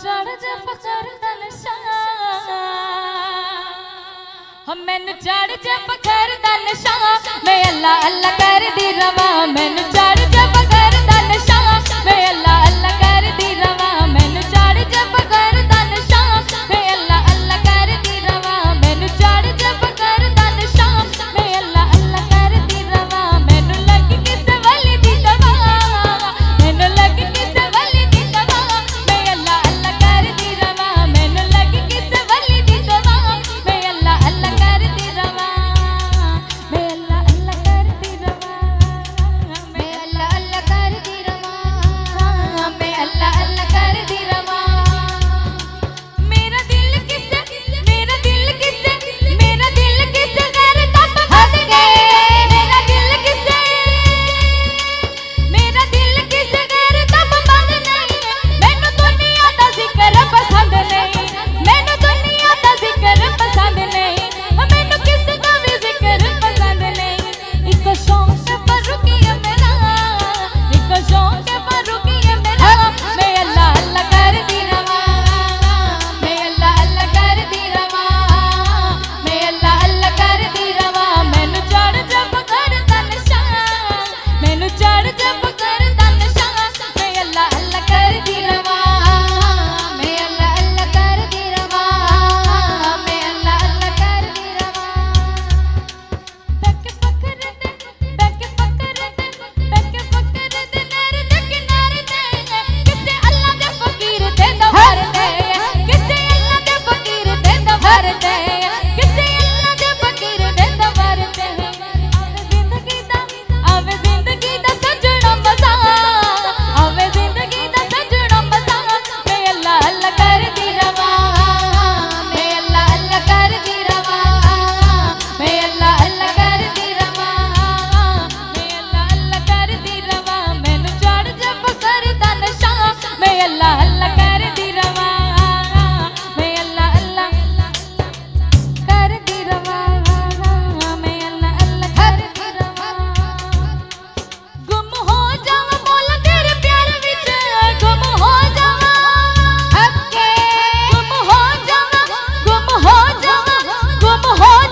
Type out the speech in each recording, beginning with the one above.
चढ़ जब करदा नशा मैनू चढ़ जब करदा नशा मैं अल्लाह अल्लाह कर दी रवा मैनू चढ़ जब करदा नशा मैं अल्लाह अल्लाह कर दी रवा मैनू चढ़ जब करदा नशा मैं अल्लाह अल्लाह कर दी रवा मैनू चढ़ जब करदा नशा मैं अल्लाह अल्लाह कर दी रवा मैनू लग किस वाली दी दवा मैनू लग किस वाली दी दवा मैं अल्लाह अल्लाह कर दी रवा मैनू लग किस वाली दी दवा मैं अल्लाह अल्लाह कर दी रवा मैं अल्लाह अल्लाह कर दी रवा मैं अल्लाह अल्लाह कर दी रवा मैं अल्लाह अल्लाह कर दी रवा मेरा दिल किसे गैर तब हद गए मेरा दिल किसे गैर तब बंद नहीं मैनू दुनिया दा जिक्र पसंद नहीं मैनू दुनिया दा जिक्र पसंद नहीं मैनू किसी दा भी जिक्र पसंद नहीं एक शौक पर रुकी है मेरा एक शौक पर रुकी है मेरा मैं अल्लाह अल्लाह कर दी रवा मैं अल्लाह अल्लाह कर दी रवा मैं अल्लाह अल्लाह कर दी रवा मैनू चढ़ जब करदा नशा मैनू चढ़ जब करदा नशा मैं अल्लाह अल्लाह कर दी रवा मैं अल्लाह अल्लाह कर दी रवा मैं अल्लाह अल्लाह कर दी रवा तक फकर दे नारे दे किनारे दे किसे अल्लाह दे फकीर दे दवार दे किसे अल्लाह दे फकीर दे दवार दे किसे अल्लाह दे फकीर दे दवार दे आवे जिंदगी दा सजना मजा आवे जिंदगी दा सजना मजा मैं अल्लाह अल्लाह कर दी रवा मैं अल्लाह अल्लाह कर दी रवा मैं अल्लाह अल्लाह कर दी रवा मैं अल्लाह अल्लाह कर दी रवा मैनू चढ़ जब करदा नशा मैं अल्लाह अल्लाह कर दी रवा मैं अल्लाह अल्लाह कर दी रवा मैं अल्लाह अल्लाह कर दी रवा गुम हो जावा मौला तेरे प्यार विच गुम हो जावा हक्के गुम हो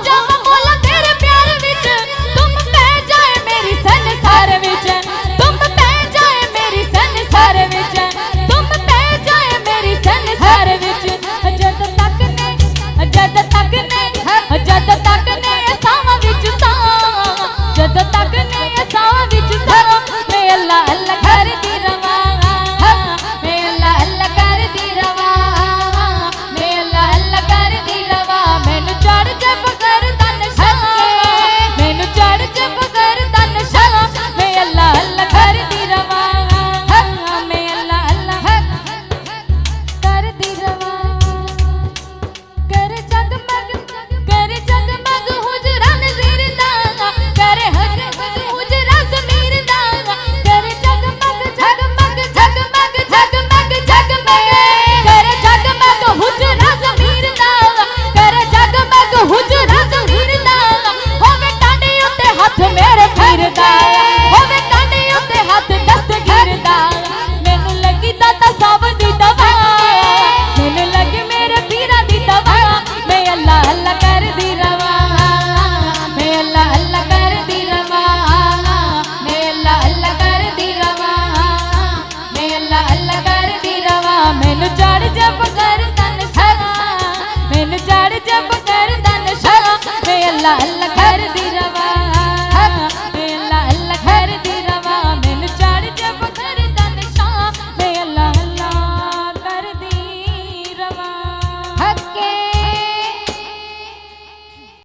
जावा मौला तेरे प्यार विच तुम पै जाए मेरी संसार विच तुम पै जाए मेरी संसार विच तुम पै जाए मेरी संसार विच जद तक ने सावां विच सा जद तक ने सावां विच सा मैं अल्लाह अल्लाह कर दी रवा मैं अल्लाह अल्लाह कर दी रवा मैं अल्लाह अल्लाह कर दी रवा मैनू चढ़ जब करदा नशा मैनू चढ़ जब करदा नशा मैं अल्लाह अल्लाह कर दी रवा मैं अल्लाह अल्लाह कर दी रवा कर जगमग हुजरा नज़ीर दा कर हुजरा ज़मीर दा कर जगमग जगमग जगमग जगमग जगमग कर जगमग हुजरा ज़मीर दा कर जगमग हुजरा ज़मीर दा होवे टांडे उत्ते हथ मेरे पीर दा होवे टांडे उत्ते हथ दस्तगीर दा मैनू लगी दाता साहब दी दवा मैनू लगी मेरे पीरा दी दवा मैं अल्लाह अल्लाह कर दी रवा मैं अल्लाह अल्लाह कर दी रवा मैं अल्लाह अल्लाह कर दी रवा मैं अल्लाह अल्लाह कर दी रवा मैनू चढ़ जब करदा नशा मैनू चढ़ जब करदा नशा मैं अल्लाह अल्लाह